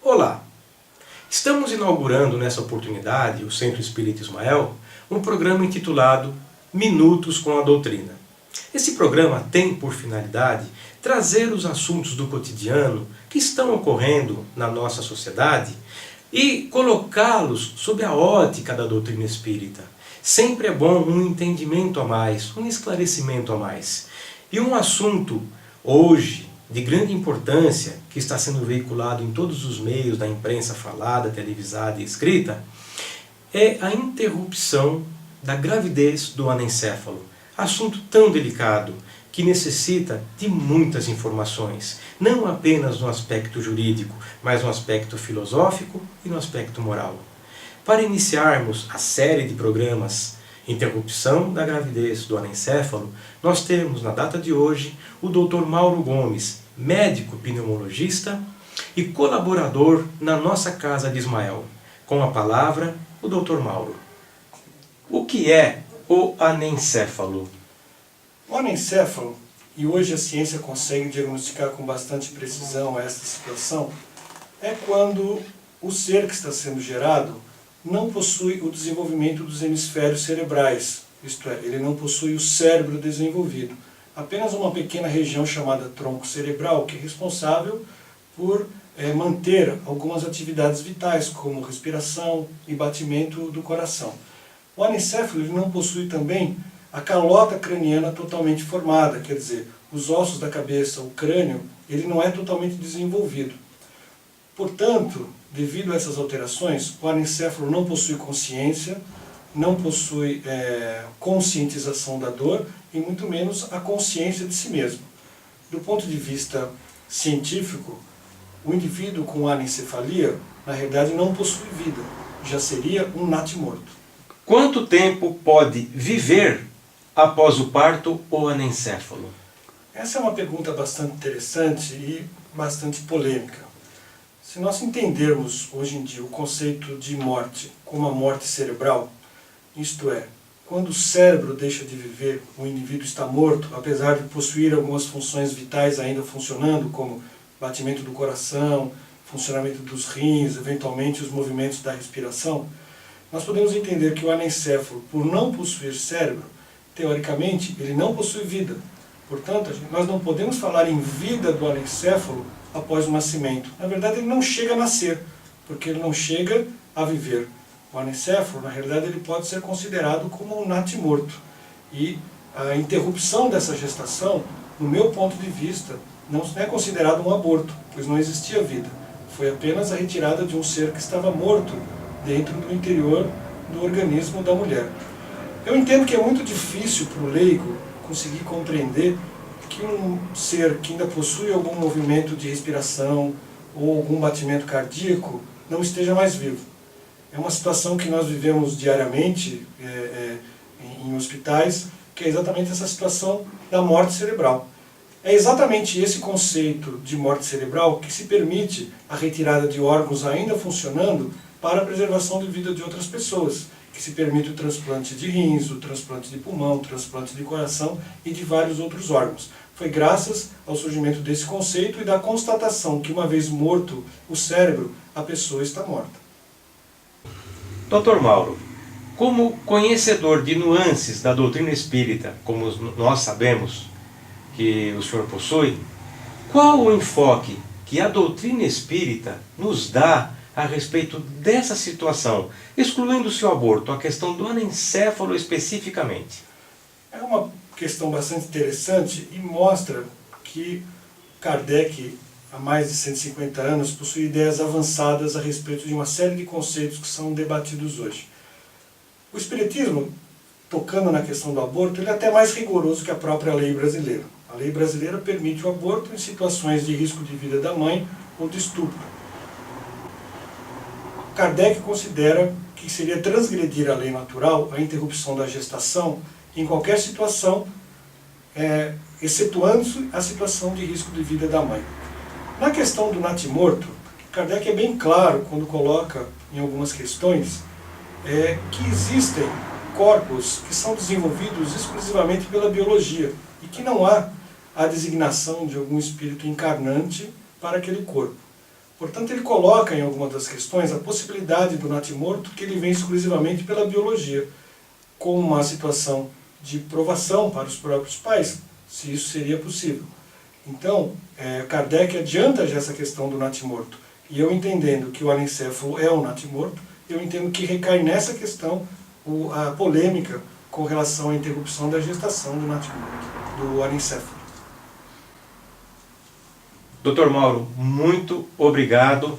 Olá! Estamos inaugurando nessa oportunidade, o Centro Espírita Ismael, um programa intitulado Minutos com a Doutrina. Esse programa tem por finalidade trazer os assuntos do cotidiano que estão ocorrendo na nossa sociedade e colocá-los sob a ótica da doutrina espírita. Sempre é bom um entendimento a mais, um esclarecimento a mais. E um assunto, hoje, de grande importância, que está sendo veiculado em todos os meios da imprensa falada, televisada e escrita, é a interrupção da gravidez do anencéfalo. Assunto tão delicado, que necessita de muitas informações, não apenas no aspecto jurídico, mas no aspecto filosófico e no aspecto moral. Para iniciarmos a série de programas Interrupção da Gravidez do Anencéfalo, nós temos na data de hoje o Dr. Mauro Gomes, médico pneumologista e colaborador na nossa Casa de Ismael. Com a palavra, o Dr. Mauro. O que é o anencéfalo? O anencéfalo, e hoje a ciência consegue diagnosticar com bastante precisão esta situação, é quando o ser que está sendo gerado não possui o desenvolvimento dos hemisférios cerebrais, isto é, ele não possui o cérebro desenvolvido. Apenas uma pequena região chamada tronco cerebral, que é responsável por manter algumas atividades vitais, como respiração e batimento do coração. O anencéfalo ele não possui também a calota craniana totalmente formada, quer dizer, os ossos da cabeça, o crânio, ele não é totalmente desenvolvido. Portanto, devido a essas alterações, o anencéfalo não possui consciência, não possui conscientização da dor e muito menos a consciência de si mesmo. Do ponto de vista científico, o indivíduo com anencefalia, na realidade, não possui vida, já seria um natimorto. Quanto tempo pode viver após o parto o anencéfalo? Essa é uma pergunta bastante interessante e bastante polêmica. Se nós entendermos hoje em dia o conceito de morte como a morte cerebral, isto é, quando o cérebro deixa de viver, o indivíduo está morto, apesar de possuir algumas funções vitais ainda funcionando, como batimento do coração, funcionamento dos rins, eventualmente os movimentos da respiração, nós podemos entender que o anencéfalo, por não possuir cérebro, teoricamente, ele não possui vida. Portanto, nós não podemos falar em vida do anencéfalo após o nascimento. Na verdade, ele não chega a nascer, porque ele não chega a viver. O anencéfalo, na realidade, ele pode ser considerado como um natimorto. E a interrupção dessa gestação, no meu ponto de vista, não é considerado um aborto, pois não existia vida. Foi apenas a retirada de um ser que estava morto dentro do interior do organismo da mulher. Eu entendo que é muito difícil para o leigo conseguir compreender que um ser que ainda possui algum movimento de respiração ou algum batimento cardíaco não esteja mais vivo. É uma situação que nós vivemos diariamente em hospitais, que é exatamente essa situação da morte cerebral. É exatamente esse conceito de morte cerebral que se permite a retirada de órgãos ainda funcionando para a preservação de vida de outras pessoas, que se permite o transplante de rins, o transplante de pulmão, o transplante de coração e de vários outros órgãos. Foi graças ao surgimento desse conceito e da constatação que, uma vez morto o cérebro, a pessoa está morta. Dr. Mauro, como conhecedor de nuances da doutrina espírita, como nós sabemos que o senhor possui, qual o enfoque que a doutrina espírita nos dá a respeito dessa situação, excluindo-se o aborto, a questão do anencéfalo especificamente? É uma questão bastante interessante e mostra que Kardec, há mais de 150 anos, possui ideias avançadas a respeito de uma série de conceitos que são debatidos hoje. O Espiritismo, tocando na questão do aborto, ele é até mais rigoroso que a própria lei brasileira. A lei brasileira permite o aborto em situações de risco de vida da mãe ou de estupro. Kardec considera que seria transgredir a lei natural a interrupção da gestação em qualquer situação, excetuando a situação de risco de vida da mãe. Na questão do natimorto, Kardec é bem claro quando coloca em algumas questões que existem corpos que são desenvolvidos exclusivamente pela biologia e que não há a designação de algum espírito encarnante para aquele corpo. Portanto, ele coloca em alguma das questões a possibilidade do natimorto que ele vem exclusivamente pela biologia, como uma situação de provação para os próprios pais, se isso seria possível. Então, Kardec adianta já essa questão do natimorto. E eu entendendo que o anencéfalo é um natimorto, eu entendo que recai nessa questão a polêmica com relação à interrupção da gestação do natimorto, do anencéfalo. Dr. Mauro, muito obrigado